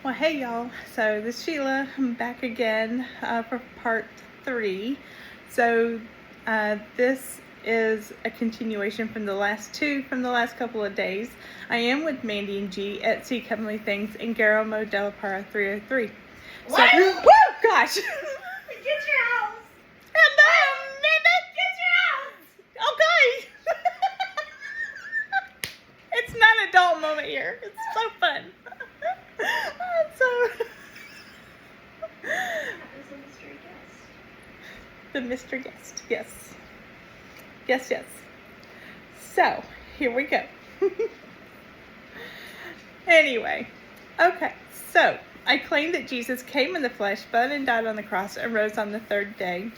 Well, hey y'all. So this is Sheila. I'm back again for part 3. So this is a continuation from the last couple of days. I am with Mandy and G at Seek Heavenly Things in Guillermo della Parra 303. What? So, woo, gosh! Get your house! Hello, Get your house! Okay. It's not an adult moment here. It's so fun. The mystery guest, yes. Yes. So, here we go. Anyway, okay, so I claim that Jesus came in the flesh, bled and died on the cross, and rose on the third day.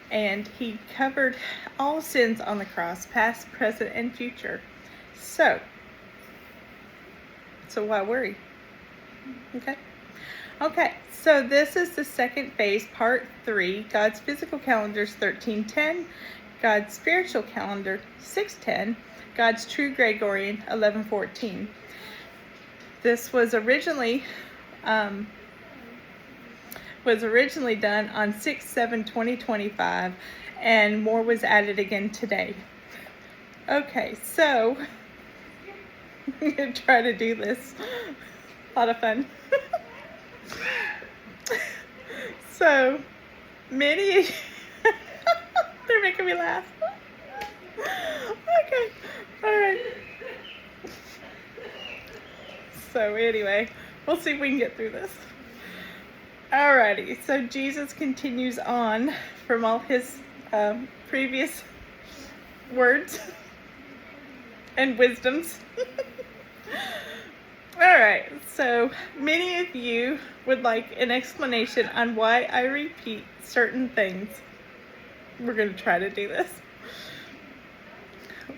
And he covered all sins on the cross, past, present, and future. So why worry? Okay, so this is the second phase, part 3. God's physical calendar is 1310. God's spiritual calendar, 610. God's true Gregorian, 1114. This was originally done on 6/7/2025, and more was added again today. Okay, so I'm going to try to do this. A lot of fun. So, many... They're making me laugh. Okay, alright. So anyway, we'll see if we can get through this. Alrighty, so Jesus continues on from all his previous words and wisdoms. Alright, so many of you would like an explanation on why I repeat certain things. We're going to try to do this.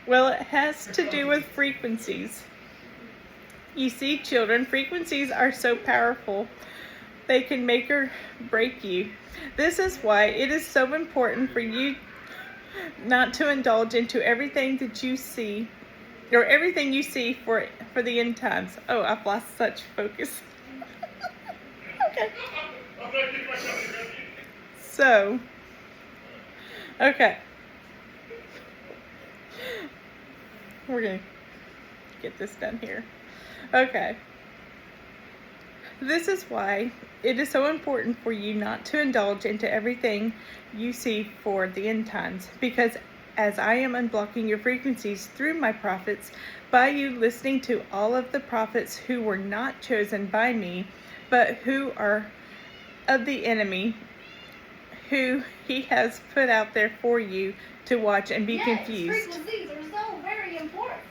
Well, it has to do with frequencies. You see, children, frequencies are so powerful. They can make or break you. This is why it is so important for you not to indulge into everything that you see, or everything you see for the end times. Oh, I've lost such focus. Okay. So, okay. We're going to get this done here. Okay. This is why it is so important for you not to indulge into everything you see for the end times, because as I am unblocking your frequencies through my prophets, by you listening to all of the prophets who were not chosen by me, but who are of the enemy, who he has put out there for you to watch and be confused. Frequencies are so very important.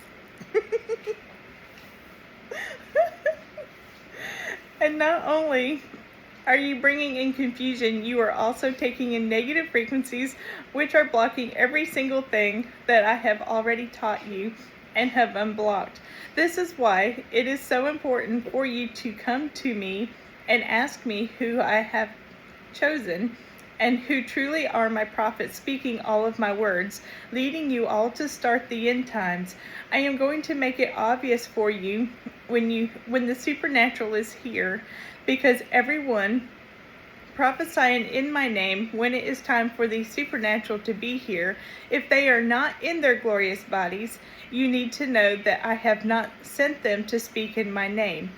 And not only are you bringing in confusion, you are also taking in negative frequencies, which are blocking every single thing that I have already taught you and have unblocked. This is why it is so important for you to come to me and ask me who I have chosen and who truly are my prophets, speaking all of my words, leading you all to start the end times. I am going to make it obvious for you when the supernatural is here, because everyone prophesying in my name, when it is time for the supernatural to be here, if they are not in their glorious bodies, you need to know that I have not sent them to speak in my name.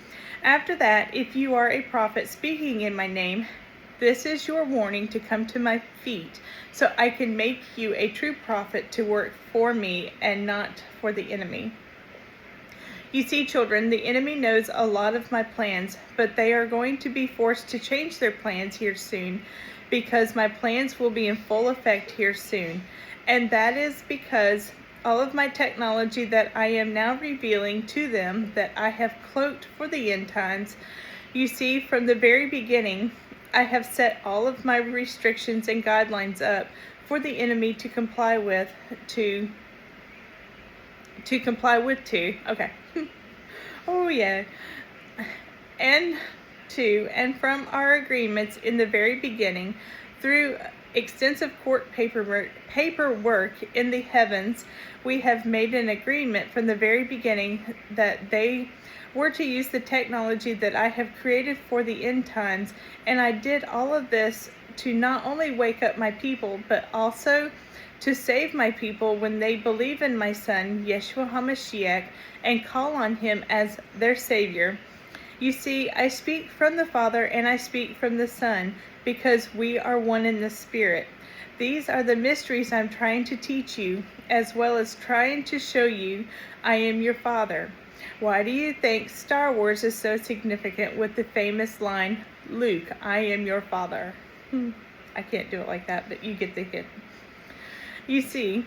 After that, if you are a prophet speaking in my name, this is your warning to come to my feet, so I can make you a true prophet to work for me and not for the enemy. You see, children, the enemy knows a lot of my plans, but they are going to be forced to change their plans here soon, because my plans will be in full effect here soon. And that is because all of my technology that I am now revealing to them that I have cloaked for the end times, you see, from the very beginning, I have set all of my restrictions and guidelines up for the enemy to comply with, okay. Oh yeah. And from our agreements in the very beginning, through extensive court paperwork in the heavens, we have made an agreement from the very beginning that they were to use the technology that I have created for the end times, and I did all of this to not only wake up my people, but also to save my people when they believe in my Son, Yeshua HaMashiach, and call on him as their Savior. You see, I speak from the Father and I speak from the Son, because we are one in the Spirit. These are the mysteries I'm trying to teach you, as well as trying to show you I am your Father. Why do you think Star Wars is so significant with the famous line, Luke, I am your Father? I can't do it like that, but you get the hint. You see,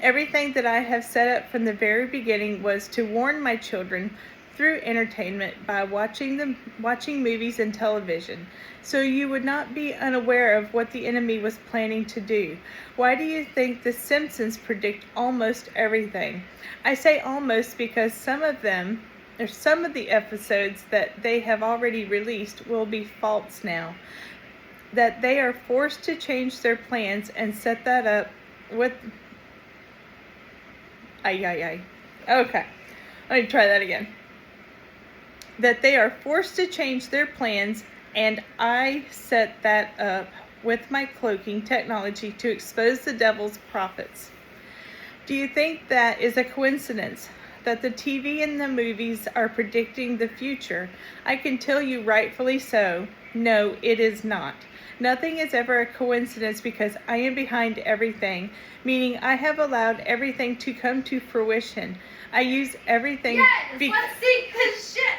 everything that I have set up from the very beginning was to warn my children through entertainment by watching movies and television, so you would not be unaware of what the enemy was planning to do. Why do you think The Simpsons predict almost everything? I say almost because some of the episodes that they have already released will be false now. That they are forced to change their plans and set that up with... Okay, let me try that again. That they are forced to change their plans, and I set that up with my cloaking technology to expose the devil's prophets. Do you think that is a coincidence? That the TV and the movies are predicting the future? I can tell you rightfully so. No, it is not. Nothing is ever a coincidence, because I am behind everything, meaning I have allowed everything to come to fruition. I use everything... Yes, let's see this shit!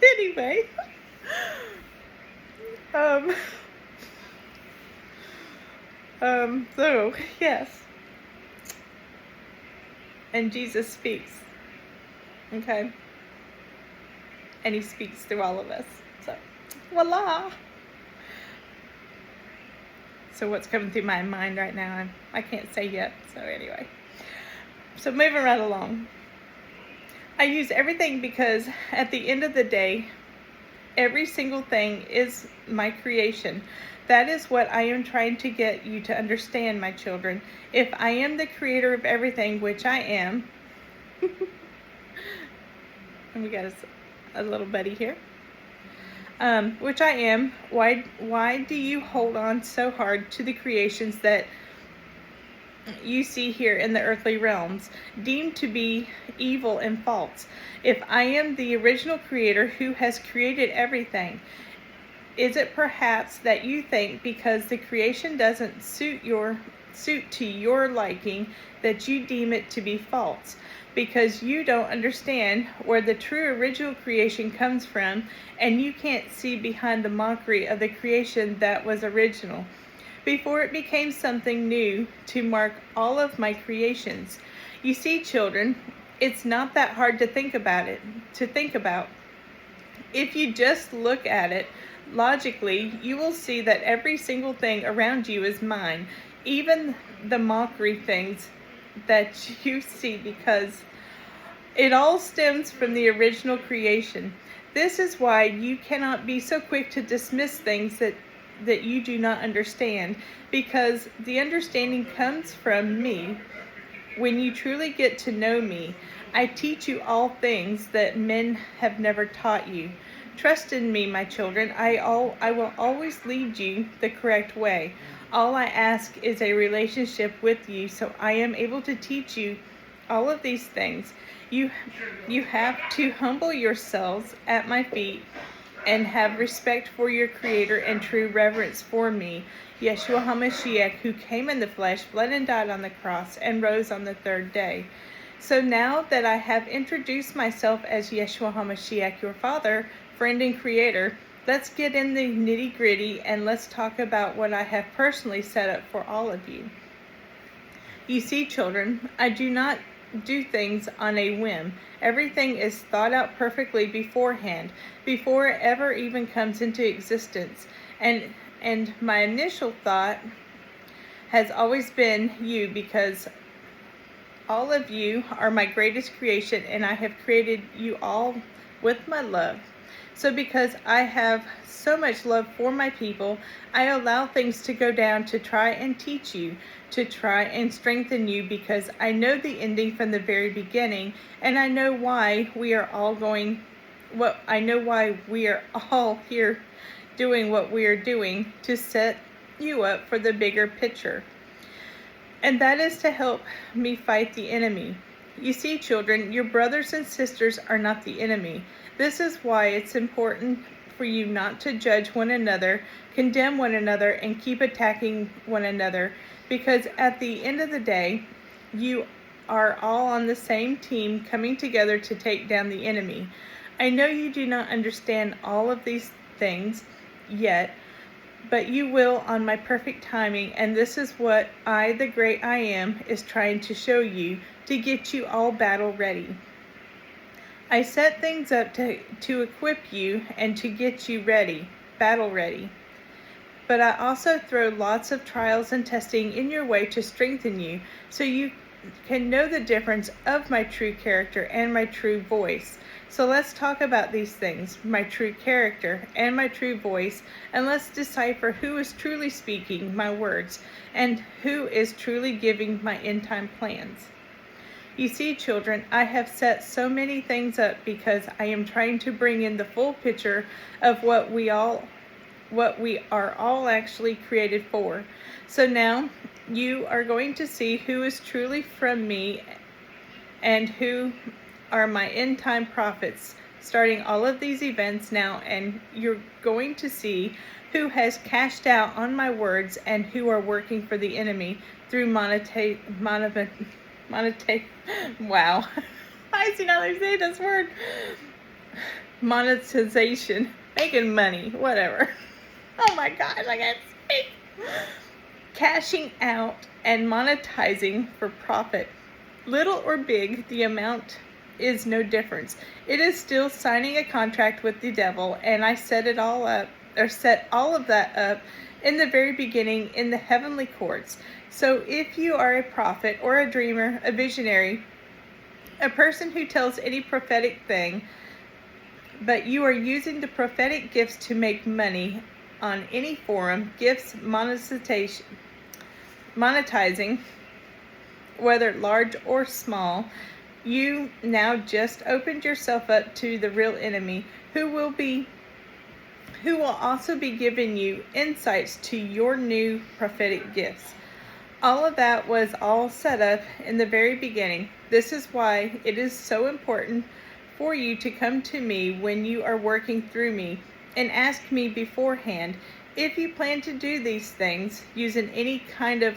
Anyway, so, yes. And Jesus speaks. Okay? And he speaks through all of us. So, voila! So what's coming through my mind right now, I can't say yet. So anyway. So moving right along. I use everything because at the end of the day, every single thing is my creation. That is what I am trying to get you to understand, my children. If I am the creator of everything, which I am, and we got a little buddy here, which I am, why do you hold on so hard to the creations that you see here in the earthly realms, deemed to be evil and false? If I am the original creator who has created everything, is it perhaps that you think because the creation doesn't suit to your liking that you deem it to be false? Because you don't understand where the true original creation comes from, and you can't see behind the mockery of the creation that was original, before it became something new to mark all of my creations. You see, children, it's not that hard to think about. If you just look at it logically, you will see that every single thing around you is mine, even the mockery things that you see, because it all stems from the original creation. This is why you cannot be so quick to dismiss things that you do not understand, because the understanding comes from me. When you truly get to know me, I teach you all things that men have never taught you. Trust in me, my children. I will always lead you the correct way. All I ask is a relationship with you, so I am able to teach you all of these things. You have to humble yourselves at my feet and have respect for your Creator and true reverence for me, Yeshua HaMashiach, who came in the flesh, bled and died on the cross, and rose on the third day. So now that I have introduced myself as Yeshua HaMashiach, your Father, friend, and Creator, let's get in the nitty-gritty and let's talk about what I have personally set up for all of you. You see, children, I do not do things on a whim. Everything is thought out perfectly beforehand, before it ever even comes into existence. And my initial thought has always been you, because all of you are my greatest creation, and I have created you all with my love. So because I have so much love for my people, I allow things to go down to try and teach you, to try and strengthen you, because I know the ending from the very beginning, and I know why we are all here doing what we are doing, to set you up for the bigger picture. And that is to help me fight the enemy. You see, children, your brothers and sisters are not the enemy. This is why it's important for you not to judge one another, condemn one another, and keep attacking one another, because at the end of the day, you are all on the same team, coming together to take down the enemy. I know you do not understand all of these things yet, but you will on my perfect timing, and this is what I, the great I am, is trying to show you, to get you all battle ready. I set things up to equip you and to get you ready, battle ready. But I also throw lots of trials and testing in your way to strengthen you, so you can know the difference of my true character and my true voice. So let's talk about these things, my true character and my true voice, and let's decipher who is truly speaking my words and who is truly giving my end time plans. You see, children, I have set so many things up because I am trying to bring in the full picture of what we are all actually created for. So now you are going to see who is truly from me and who are my end time prophets, starting all of these events now, and you're going to see who has cashed out on my words and who are working for the enemy through wow. Why is he not saying this word? Monetization. Making money. Whatever. Oh my gosh, I can't speak. Cashing out and monetizing for profit. Little or big, the amount is no difference. It is still signing a contract with the devil, and I set all of that up in the very beginning in the heavenly courts. So if you are a prophet or a dreamer, a visionary, a person who tells any prophetic thing, but you are using the prophetic gifts to make money on any forum, gifts monetizing, whether large or small, you now just opened yourself up to the real enemy, who will also be giving you insights to your new prophetic gifts. All of that was all set up in the very beginning. This is why it is so important for you to come to me when you are working through me and ask me beforehand if you plan to do these things using any kind of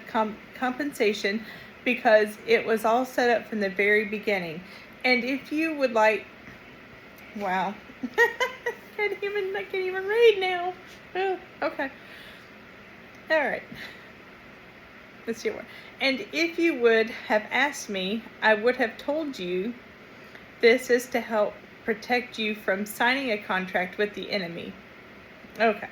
compensation, because it was all set up from the very beginning. And if you would like, wow, I can't even read now. Oh, okay. All right. Let's see what. And if you would have asked me, I would have told you this is to help protect you from signing a contract with the enemy. Okay.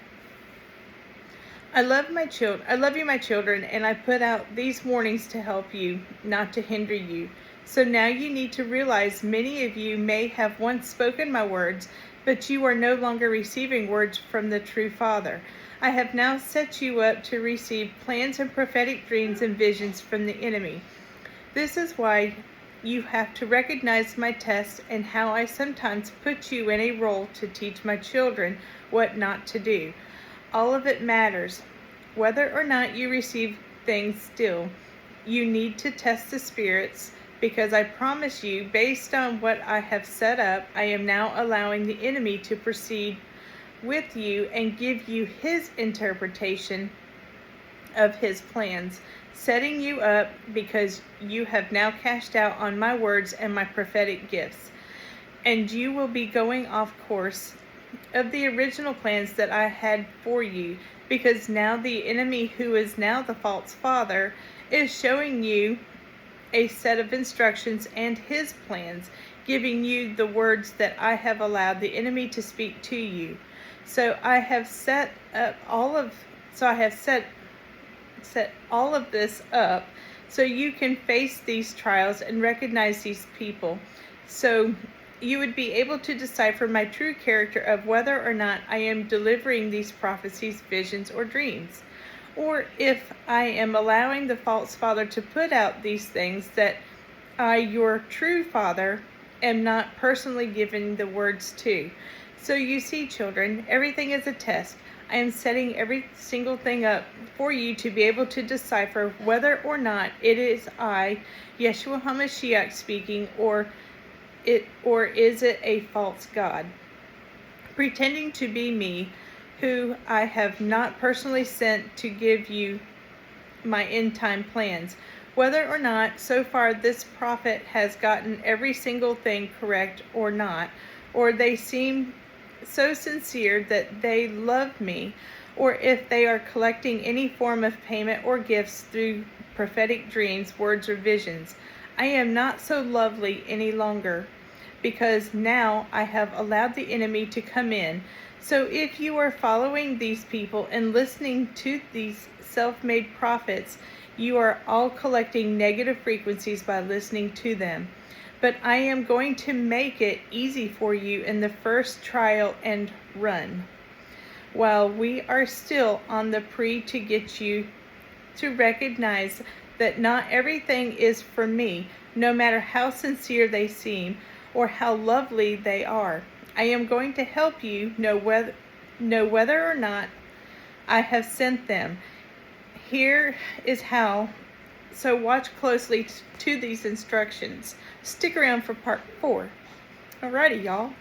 I love you, my children, and I put out these warnings to help you, not to hinder you. So now you need to realize many of you may have once spoken my words, but you are no longer receiving words from the true Father. I have now set you up to receive plans and prophetic dreams and visions from the enemy. This is why you have to recognize my tests and how I sometimes put you in a role to teach my children what not to do. All of it matters. Whether or not you receive things still, you need to test the spirits, because I promise you, based on what I have set up, I am now allowing the enemy to proceed with you and give you his interpretation of his plans, setting you up because you have now cashed out on my words and my prophetic gifts. And you will be going off course of the original plans that I had for you, because now the enemy, who is now the false father, is showing you a set of instructions and his plans, giving you the words that I have allowed the enemy to speak to you. So I have set all of this up so you can face these trials and recognize these people. So you would be able to decipher my true character of whether or not I am delivering these prophecies, visions, or dreams, or if I am allowing the false father to put out these things that I, your true father, am not personally giving the words to. So you see, children, everything is a test. I am setting every single thing up for you to be able to decipher whether or not it is I, Yeshua HaMashiach, speaking, or is it a false god, pretending to be me, who I have not personally sent to give you my end time plans. Whether or not so far this prophet has gotten every single thing correct or not, or they seem so sincere that they love me, or if they are collecting any form of payment or gifts through prophetic dreams, words, or visions. I am not so lovely any longer, because now I have allowed the enemy to come in. So if you are following these people and listening to these self-made prophets, you are all collecting negative frequencies by listening to them. But I am going to make it easy for you in the first trial and run, while we are still on the to get you to recognize that not everything is for me, no matter how sincere they seem or how lovely they are. I am going to help you know whether or not I have sent them. Here is how. So watch closely to these instructions. Stick around for part 4. Alrighty, y'all.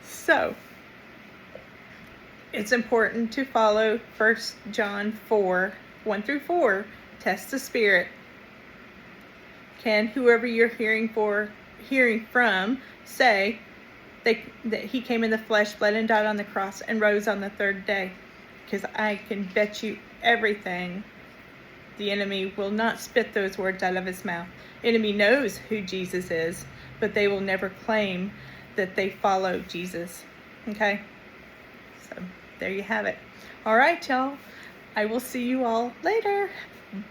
So, it's important to follow 1 John 4, 1 through 4. Test the spirit. Can whoever you're hearing from say that he came in the flesh, bled and died on the cross, and rose on the 3rd day? Because I can bet you everything the enemy will not spit those words out of his mouth. Enemy knows who Jesus is, but they will never claim that they follow Jesus. Okay? So, there you have it. All right, y'all. I will see you all later.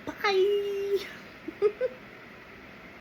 Bye.